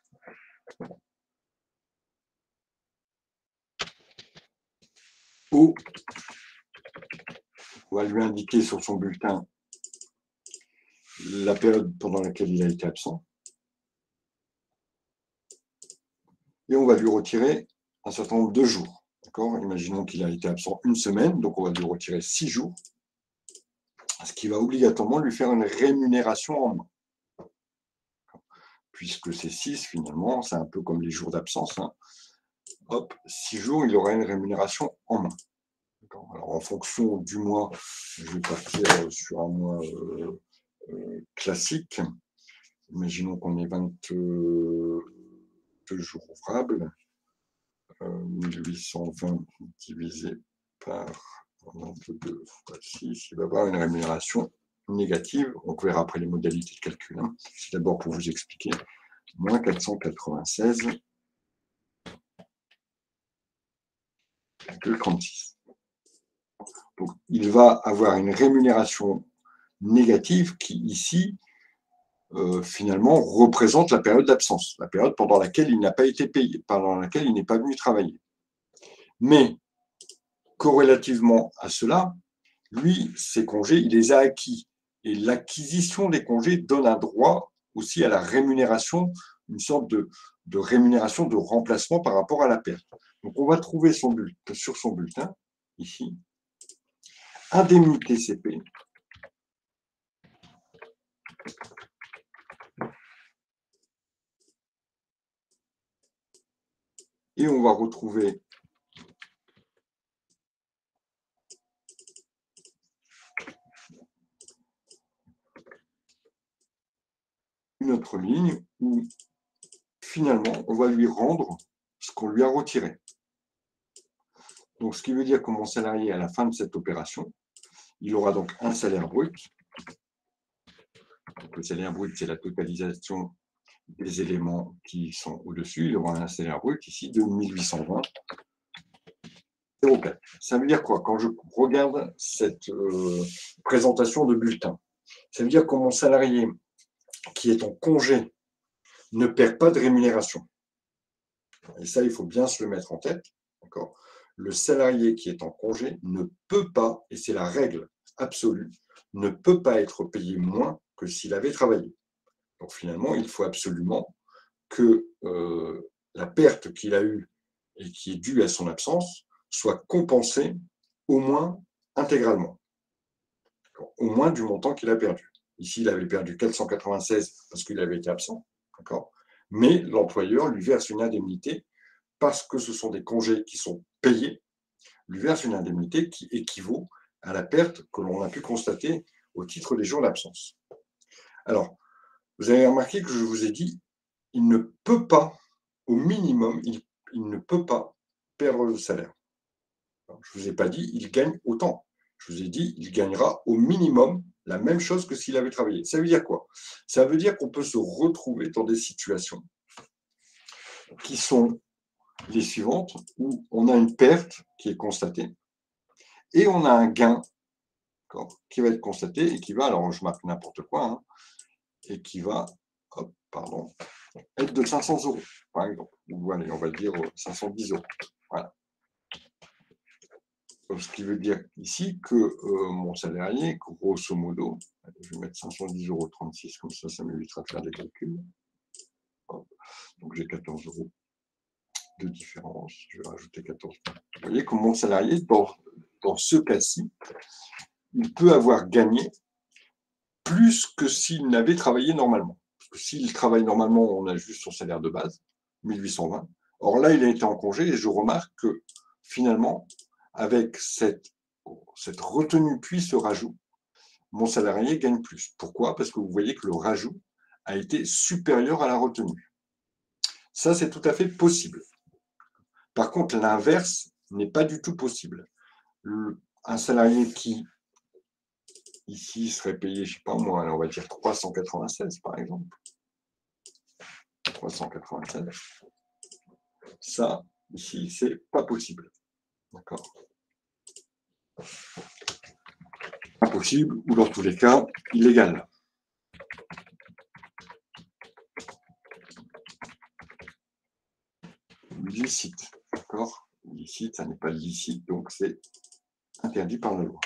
au. On va lui indiquer sur son bulletin la période pendant laquelle il a été absent. Et on va lui retirer un certain nombre de jours. Imaginons qu'il a été absent une semaine, donc on va lui retirer 6 jours, ce qui va obligatoirement lui faire une rémunération en main. Puisque ces 6, finalement, c'est un peu comme les jours d'absence. Hein. Hop, 6 jours, il aura une rémunération en main. Alors, en fonction du mois, je vais partir sur un mois classique. Imaginons qu'on ait 22 jours ouvrables. 1820 divisé par 22 fois 6, il va avoir une rémunération négative. On verra après les modalités de calcul. Hein. C'est d'abord pour vous expliquer. Moins 496,36. Donc, il va avoir une rémunération négative qui, ici, finalement, représente la période d'absence, la période pendant laquelle il n'a pas été payé, pendant laquelle il n'est pas venu travailler. Mais, corrélativement à cela, lui, ses congés, il les a acquis. Et l'acquisition des congés donne un droit aussi à la rémunération, une sorte de rémunération de remplacement par rapport à la perte. Donc, on va trouver sur son bulletin, ici, indemnité CP. Et on va retrouver une autre ligne où finalement on va lui rendre ce qu'on lui a retiré. Donc ce qui veut dire que mon salarié, à la fin de cette opération, il aura donc un salaire brut. Donc, le salaire brut, c'est la totalisation des éléments qui sont au-dessus. Il aura un salaire brut ici de 1820,04. Ça veut dire quoi? Quand je regarde cette présentation de bulletin, ça veut dire que mon salarié qui est en congé ne perd pas de rémunération. Et ça, il faut bien se le mettre en tête. Le salarié qui est en congé ne peut pas, et c'est la règle absolue, ne peut pas être payé moins que s'il avait travaillé. Donc finalement, il faut absolument que la perte qu'il a eue et qui est due à son absence soit compensée au moins intégralement, au moins du montant qu'il a perdu. Ici, il avait perdu 496 parce qu'il avait été absent, mais l'employeur lui verse une indemnité parce que ce sont des congés qui sont payés, lui verse une indemnité qui équivaut à la perte que l'on a pu constater au titre des jours d'absence. Alors, vous avez remarqué que je vous ai dit, il ne peut pas, au minimum, il ne peut pas perdre le salaire. Alors, je ne vous ai pas dit, il gagne autant. Je vous ai dit, il gagnera au minimum la même chose que s'il avait travaillé. Ça veut dire quoi? Ça veut dire qu'on peut se retrouver dans des situations qui sont les suivantes, où on a une perte qui est constatée et on a un gain qui va être constaté et qui va, alors je marque n'importe quoi, hein, et qui va, être de 500 €, par exemple. Ou allez, on va dire 510 €. Voilà. Donc, ce qui veut dire ici que mon salarié, grosso modo, je vais mettre 510,36 €, comme ça m'évitera de faire des calculs. Donc j'ai 14 € de différence, je vais rajouter 14. Vous voyez que mon salarié, dans ce cas-ci, il peut avoir gagné plus que s'il n'avait travaillé normalement. Parce que s'il travaille normalement, on a juste son salaire de base, 1820. Or là, il a été en congé et je remarque que finalement, avec cette retenue puis ce rajout, mon salarié gagne plus. Pourquoi? Parce que vous voyez que le rajout a été supérieur à la retenue. Ça, c'est tout à fait possible. Par contre, l'inverse n'est pas du tout possible. un salarié qui, ici, serait payé, je ne sais pas moi, on va dire 396 par exemple. 396. Ça, ici, c'est pas possible. D'accord? Impossible, ou dans tous les cas, illégal. Licite. D'accord? Licite, ça n'est pas licite, donc c'est interdit par la loi.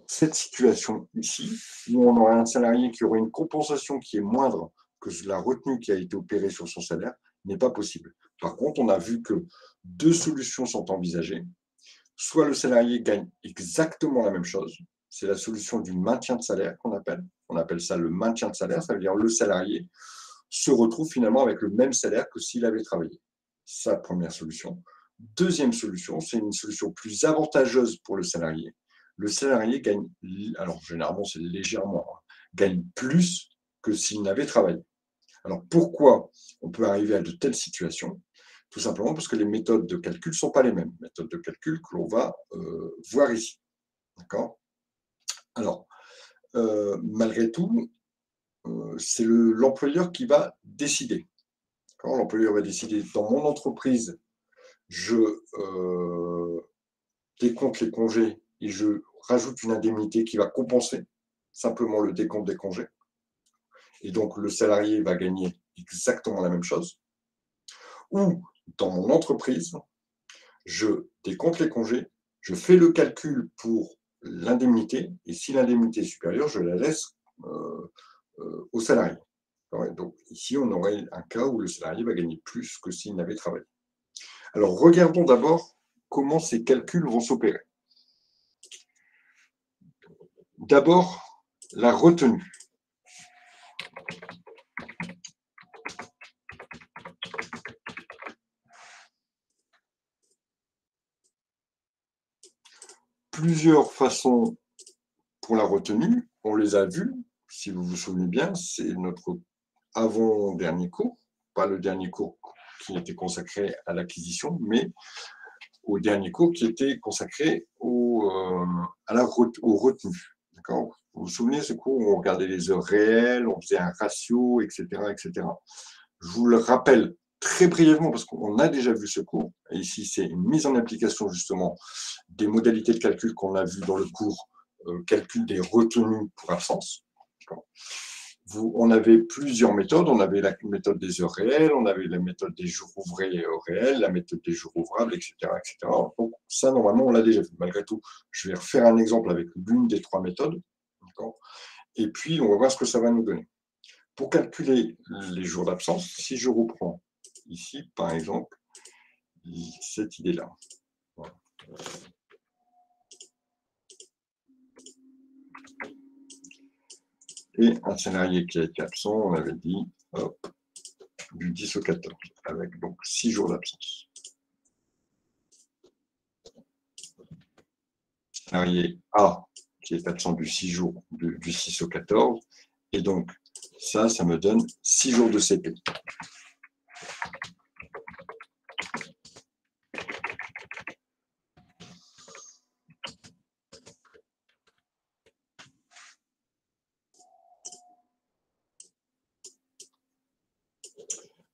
Cette situation ici, où on aurait un salarié qui aurait une compensation qui est moindre que la retenue qui a été opérée sur son salaire, n'est pas possible. Par contre, on a vu que deux solutions sont envisagées. Soit le salarié gagne exactement la même chose, c'est la solution du maintien de salaire qu'on appelle. On appelle ça le maintien de salaire, ça veut dire le salarié se retrouve finalement avec le même salaire que s'il avait travaillé. C'est la première solution. Deuxième solution, c'est une solution plus avantageuse pour le salarié. Le salarié gagne, alors généralement c'est légèrement, gagne plus que s'il n'avait travaillé. Alors pourquoi on peut arriver à de telles situations? Tout simplement parce que les méthodes de calcul ne sont pas les mêmes. Méthodes de calcul que l'on va voir ici. D'accord? Alors, malgré tout, c'est l'employeur qui va décider. L'employeur va décider, dans mon entreprise, je décompte les congés et je rajoute une indemnité qui va compenser simplement le décompte des congés. Et donc, le salarié va gagner exactement la même chose. Ou, dans mon entreprise, je décompte les congés, je fais le calcul pour l'indemnité, et si l'indemnité est supérieure, je la laisse au salarié. Donc, ici, on aurait un cas où le salarié va gagner plus que s'il n'avait travaillé. Alors, regardons d'abord comment ces calculs vont s'opérer. D'abord, la retenue. Plusieurs façons pour la retenue, on les a vues, si vous vous souvenez bien, c'est notre avant-dernier cours, pas le dernier cours qui était consacré à l'acquisition, mais au dernier cours qui était consacré aux retenues. D'accord? Vous vous souvenez, ce cours où on regardait les heures réelles, on faisait un ratio, etc., etc. Je vous le rappelle très brièvement parce qu'on a déjà vu ce cours. Et ici, c'est une mise en application justement des modalités de calcul qu'on a vues dans le cours calcul des retenues pour absence. On avait plusieurs méthodes. On avait la méthode des heures réelles, on avait la méthode des jours ouvrés et heures réelles, la méthode des jours ouvrables, etc., etc. Donc ça, normalement, on l'a déjà vu. Malgré tout, je vais refaire un exemple avec l'une des trois méthodes. Et puis, on va voir ce que ça va nous donner. Pour calculer les jours d'absence, si je reprends ici, par exemple, cette idée-là. Voilà. Et un salarié qui a été absent, on avait dit, hop, du 10 au 14, avec donc 6 jours d'absence. Salarié A qui est absent du 6 jours, du 6 au 14, et donc ça me donne 6 jours de CP.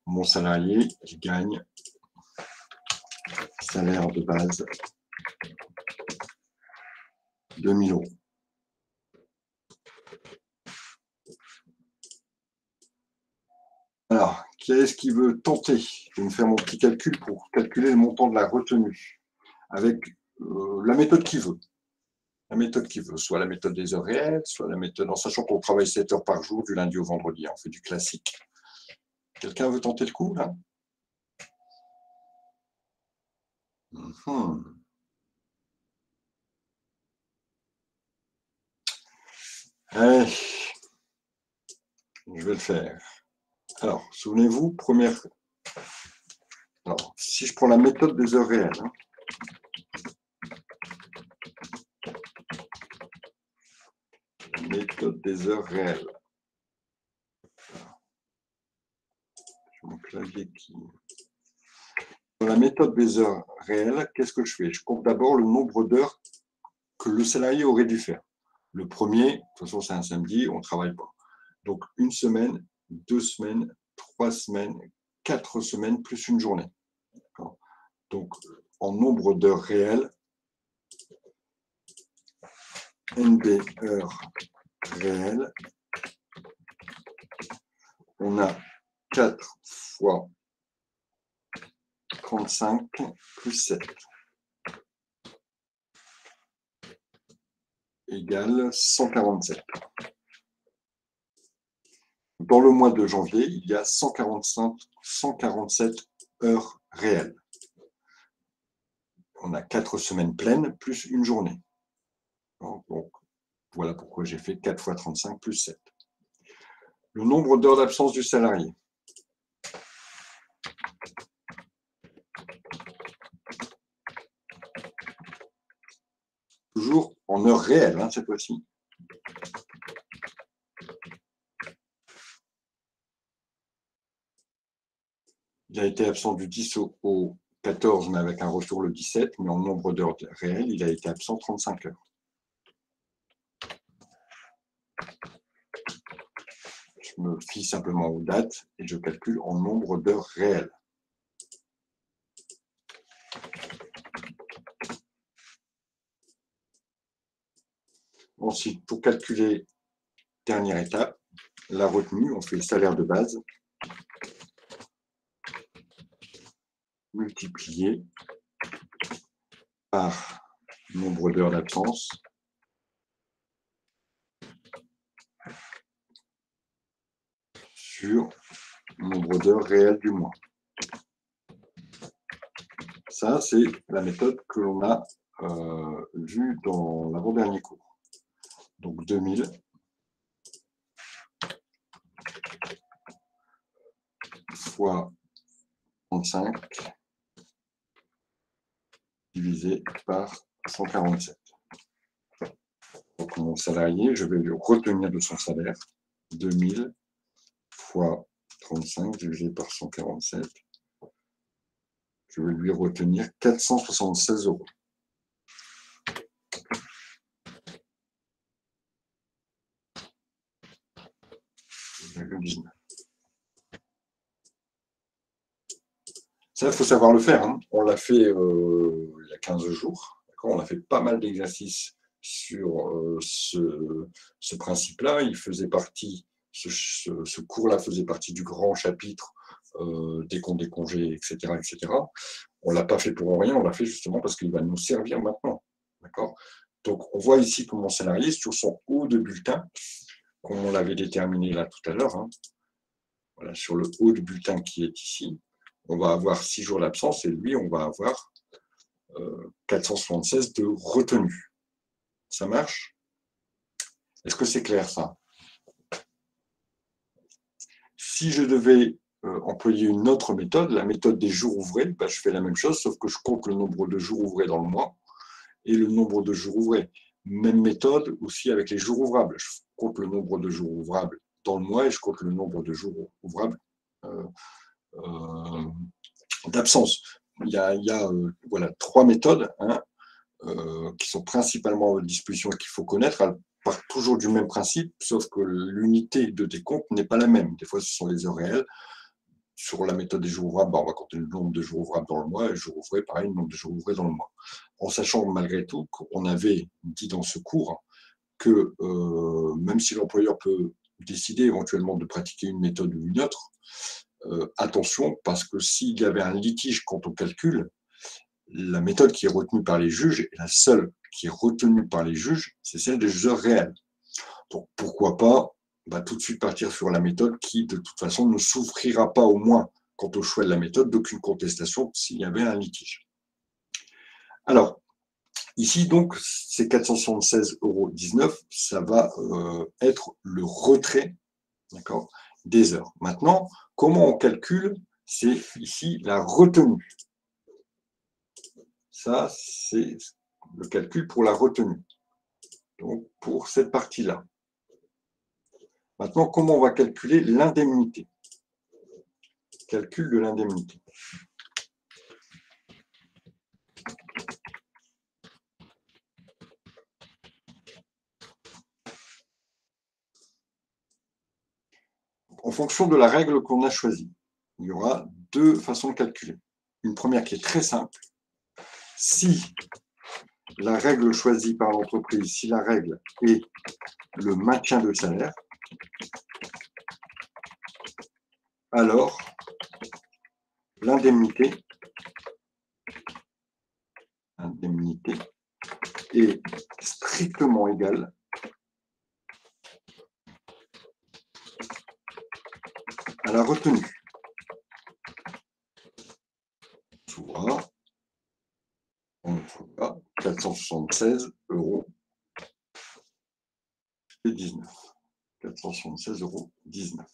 Mon salarié qui gagne salaire de base 2 000 €. Alors, qui est-ce qui veut tenter de me faire mon petit calcul pour calculer le montant de la retenue avec la méthode qu'il veut? La méthode qu'il veut, soit la méthode des heures réelles, soit la méthode, en sachant qu'on travaille 7 heures par jour du lundi au vendredi, on fait du classique. Quelqu'un veut tenter le coup, là? Allez, je vais le faire. Alors, souvenez-vous, première... Alors, si je prends la méthode des heures réelles, méthode des heures réelles. J'ai mon clavier qui... Dans la la méthode des heures réelles, qu'est-ce que je fais? Je compte d'abord le nombre d'heures que le salarié aurait dû faire. Le premier, de toute façon, c'est un samedi, on ne travaille pas. Donc, 1 semaine, 2 semaines, 3 semaines, 4 semaines, plus une journée. Donc, en nombre d'heures réelles, NB heures réelles, on a 4 fois 35 plus 7 égale 147. Dans le mois de janvier, il y a 147 heures réelles. On a 4 semaines pleines plus une journée. Donc, voilà pourquoi j'ai fait 4 fois 35 plus 7. Le nombre d'heures d'absence du salarié. Toujours en heures réelles, hein, cette fois-ci. Il a été absent du 10 au 14, mais avec un retour le 17, mais en nombre d'heures réelles, il a été absent 35 heures. Je me fie simplement aux dates et je calcule en nombre d'heures réelles. Ensuite, pour calculer, dernière étape, la retenue, on fait le salaire de base, multiplié par nombre d'heures d'absence, sur nombre d'heures réelles du mois. Ça, c'est la méthode que l'on a vue dans l'avant-dernier cours. Donc 2000 fois 35 divisé par 147. Donc mon salarié, je vais lui retenir de son salaire 2000 fois 35 divisé par 147. Je vais lui retenir 476 €. Ça, il faut savoir le faire. Hein. On l'a fait il y a 15 jours. On a fait pas mal d'exercices sur ce principe-là. Il faisait partie, ce cours-là faisait partie du grand chapitre des comptes des congés, etc. etc. On ne l'a pas fait pour rien, on l'a fait justement parce qu'il va nous servir maintenant. Donc, on voit ici que mon salarié, sur son haut de bulletin, comme on l'avait déterminé là tout à l'heure, hein, voilà, sur le haut de bulletin qui est ici, on va avoir 6 jours d'absence et lui, on va avoir 476 de retenue. Ça marche? Est-ce que c'est clair ça? Si je devais employer une autre méthode, la méthode des jours ouvrés, ben, je fais la même chose, sauf que je compte le nombre de jours ouvrés dans le mois et le nombre de jours ouvrés. Même méthode aussi avec les jours ouvrables. Je compte le nombre de jours ouvrables dans le mois et je compte le nombre de jours ouvrables d'absence. Il y a voilà, 3 méthodes hein, qui sont principalement à votre disposition et qu'il faut connaître. Elles partent toujours du même principe, sauf que l'unité de décompte n'est pas la même. Des fois, ce sont les heures réelles. Sur la méthode des jours ouvrables, on va compter le nombre de jours ouvrables dans le mois, et les jours ouvrés, pareil, le nombre de jours ouvrés dans le mois. En sachant malgré tout qu'on avait dit dans ce cours que même si l'employeur peut décider éventuellement de pratiquer une méthode ou une autre, attention, parce que s'il y avait un litige quant au calcul, la méthode qui est retenue par les juges, et la seule qui est retenue par les juges, c'est celle des heures réelles. Donc pourquoi pas tout de suite partir sur la méthode qui, de toute façon, ne souffrira pas au moins, quant au choix de la méthode, d'aucune contestation s'il y avait un litige. Alors, ici, donc, ces 476,19 €, ça va être le retrait des heures. Maintenant, comment on calcule? C'est ici la retenue. Ça, c'est le calcul pour la retenue. Donc, pour cette partie-là. Maintenant, comment on va calculer l'indemnité? Calcul de l'indemnité. fonction de la règle qu'on a choisie, il y aura deux façons de calculer. Une première qui est très simple. Si la règle choisie par l'entreprise, si la règle est le maintien de salaire, alors l'indemnité est strictement égale à la retenue. Soit, on trouvera 476 € et 19. 476 € 19.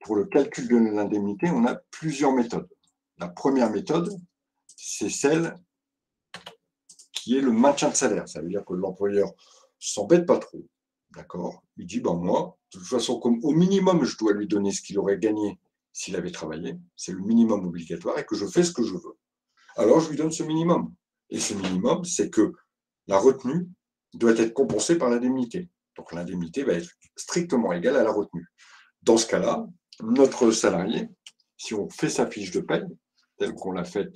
Pour le calcul de l'indemnité, on a plusieurs méthodes. La première méthode, c'est celle qui est le maintien de salaire. Ça veut dire que l'employeur ne s'embête pas trop. D'accord? Il dit, ben moi, de toute façon, comme au minimum, je dois lui donner ce qu'il aurait gagné s'il avait travaillé. C'est le minimum obligatoire et que je fais ce que je veux. Alors, je lui donne ce minimum. Et ce minimum, c'est que la retenue doit être compensée par l'indemnité. Donc, l'indemnité va être strictement égale à la retenue. Dans ce cas-là, notre salarié, si on fait sa fiche de paie, telle qu'on l'a faite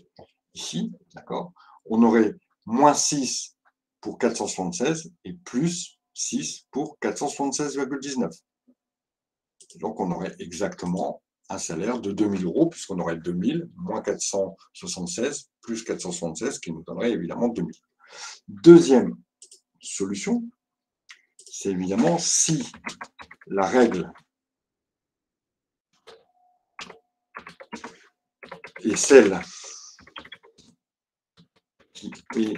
ici, d'accord, on aurait moins 6 pour 476 et plus 6 pour 476,19. Donc, on aurait exactement un salaire de 2 000 €, puisqu'on aurait 2 000 moins 476 plus 476, qui nous donnerait évidemment 2 000. Deuxième solution, c'est évidemment si la règle est celle qui est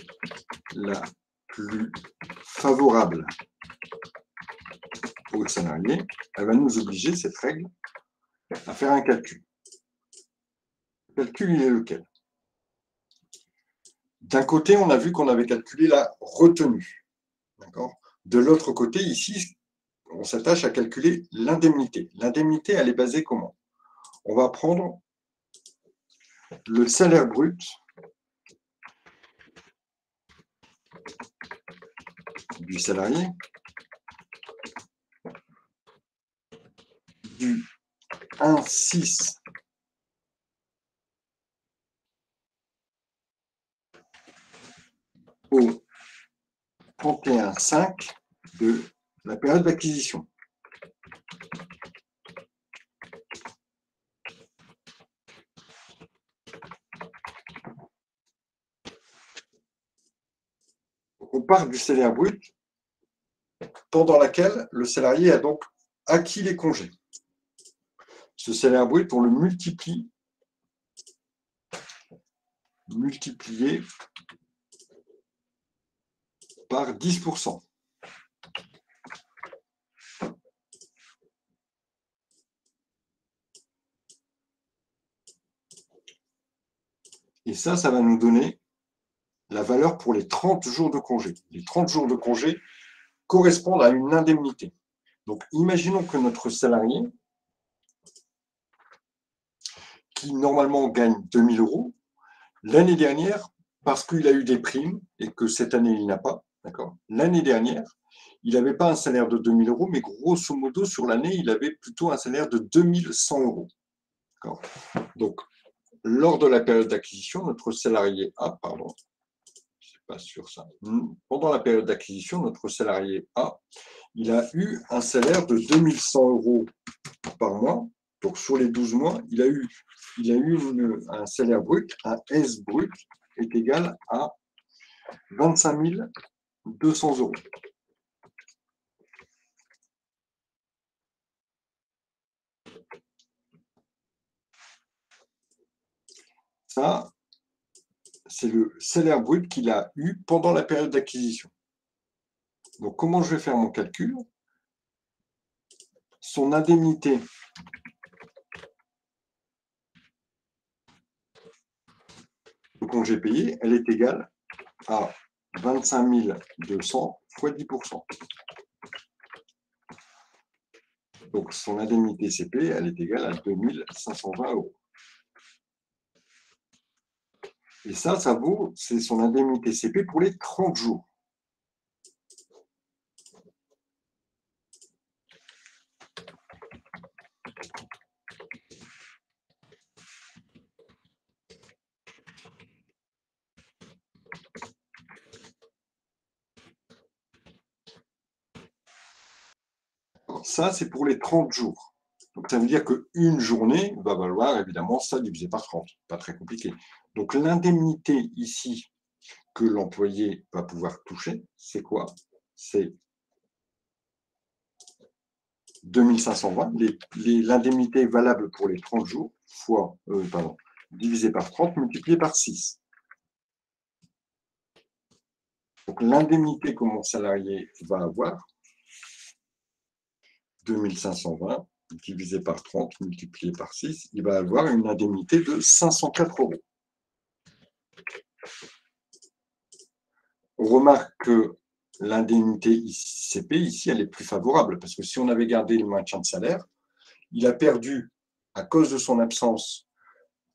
la plus favorable au salarié, elle va nous obliger, cette règle, à faire un calcul. Le calcul, il est lequel? D'un côté, on a vu qu'on avait calculé la retenue. D'accord? De l'autre côté, ici, on s'attache à calculer l'indemnité. L'indemnité, elle est basée comment? On va prendre le salaire brut du salarié du 1,6 au 31,5 de la période d'acquisition. On part du salaire brut pendant laquelle le salarié a donc acquis les congés. Ce salaire brut, on le multiplie, multiplié par 10%. Et ça va nous donner la valeur pour les 30 jours de congé. Les 30 jours de congé correspondent à une indemnité. Donc, imaginons que notre salarié, qui normalement gagne 2 000 €, l'année dernière, parce qu'il a eu des primes et que cette année, il n'a pas, d'accord, l'année dernière, il n'avait pas un salaire de 2 000 €, mais grosso modo, sur l'année, il avait plutôt un salaire de 2 100 €. D'accord. Donc, lors de la période d'acquisition, notre salarié A, pardon, je ne suis pas sûr ça, pendant la période d'acquisition, notre salarié A, il a eu un salaire de 2 100 € par mois. Donc, sur les 12 mois, il a eu un salaire brut, un S brut est égal à 25 200 €. Ça, c'est le salaire brut qu'il a eu pendant la période d'acquisition. Donc, comment je vais faire mon calcul? Son indemnité de congé payé, elle est égale à 25 200 fois 10%. Donc, son indemnité CP, elle est égale à 2 520 €. Et ça vaut, c'est son indemnité CP pour les 30 jours. ça, c'est pour les 30 jours. Donc, ça veut dire qu'une journée va valoir, évidemment, ça divisé par 30. Pas très compliqué. Donc, l'indemnité ici que l'employé va pouvoir toucher, c'est quoi? C'est 2520. L'indemnité valable pour les 30 jours, divisé par 30, multiplié par 6. Donc, l'indemnité que mon salarié va avoir, 2520 divisé par 30, multiplié par 6, il va avoir une indemnité de 504 €. On remarque que l'indemnité ICP, ici, elle est plus favorable, parce que si on avait gardé le maintien de salaire, il a perdu, à cause de son absence,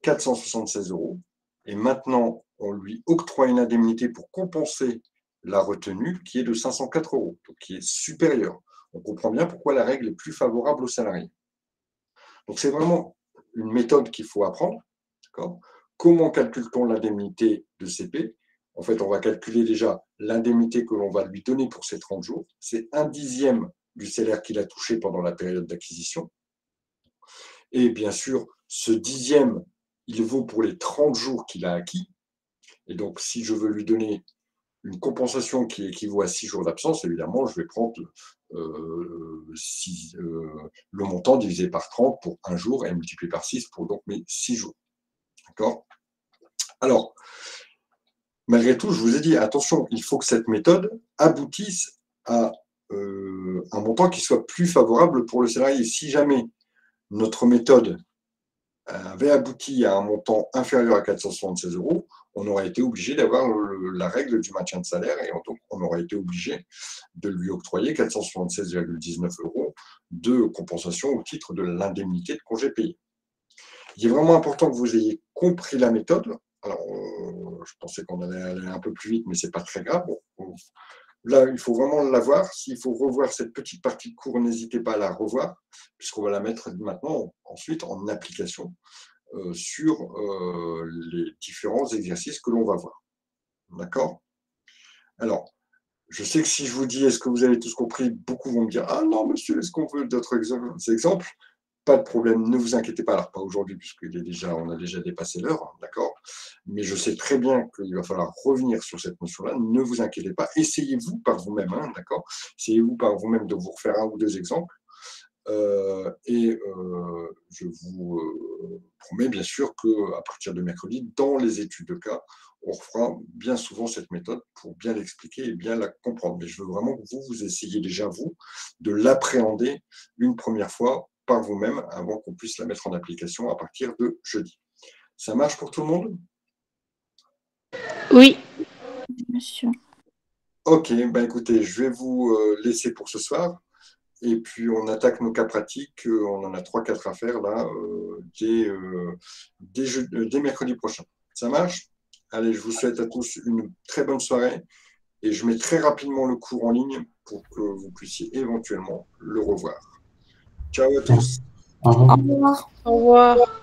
476 €, et maintenant, on lui octroie une indemnité pour compenser la retenue qui est de 504 €, donc qui est supérieure. On comprend bien pourquoi la règle est plus favorable aux salariés. Donc, c'est vraiment une méthode qu'il faut apprendre. Comment calcule-t-on l'indemnité de CP? En fait, on va calculer déjà l'indemnité que l'on va lui donner pour ces 30 jours. C'est 1/10 du salaire qu'il a touché pendant la période d'acquisition. Et bien sûr, ce 10e, il vaut pour les 30 jours qu'il a acquis. Et donc, si je veux lui donner une compensation qui équivaut à 6 jours d'absence, évidemment, je vais prendre le montant divisé par 30 pour un jour et multiplié par 6 pour donc mes 6 jours. D'accord? Alors, malgré tout, je vous ai dit, attention, il faut que cette méthode aboutisse à un montant qui soit plus favorable pour le salarié. Si jamais notre méthode avait abouti à un montant inférieur à 476 €, on aurait été obligé d'avoir la règle du maintien de salaire et donc on aurait été obligé de lui octroyer 476,19 € de compensation au titre de l'indemnité de congé payé. Il est vraiment important que vous ayez compris la méthode. Alors, je pensais qu'on allait aller un peu plus vite, mais ce n'est pas très grave. Bon, là, il faut vraiment la voir. S'il faut revoir cette petite partie de cours, n'hésitez pas à la revoir, puisqu'on va la mettre maintenant, ensuite, en application sur les différents exercices que l'on va voir. D'accord? Alors, je sais que si je vous dis « est-ce que vous avez tous compris ?» beaucoup vont me dire « ah non, monsieur, est-ce qu'on veut d'autres exemples ?» Pas de problème, ne vous inquiétez pas. Alors, pas aujourd'hui, puisqu'on a déjà dépassé l'heure, d'accord? Mais je sais très bien qu'il va falloir revenir sur cette notion-là. Ne vous inquiétez pas. Essayez-vous par vous-même, hein, d'accord? Essayez-vous par vous-même de vous refaire 1 ou 2 exemples. Je vous promets bien sûr qu'à partir de mercredi, dans les études de cas, on refera bien souvent cette méthode pour bien l'expliquer et bien la comprendre. Mais je veux vraiment que vous essayiez déjà, vous, de l'appréhender une première fois par vous-même avant qu'on puisse la mettre en application à partir de jeudi. Ça marche pour tout le monde? Oui. Monsieur. Ok, ben écoutez, je vais vous laisser pour ce soir. Et puis, on attaque nos cas pratiques. On en a 3-4 à faire là, dès mercredi prochain. Ça marche? Allez, je vous souhaite à tous une très bonne soirée. Et je mets très rapidement le cours en ligne pour que vous puissiez éventuellement le revoir. Ciao à tous. Au revoir. Au revoir. Au revoir.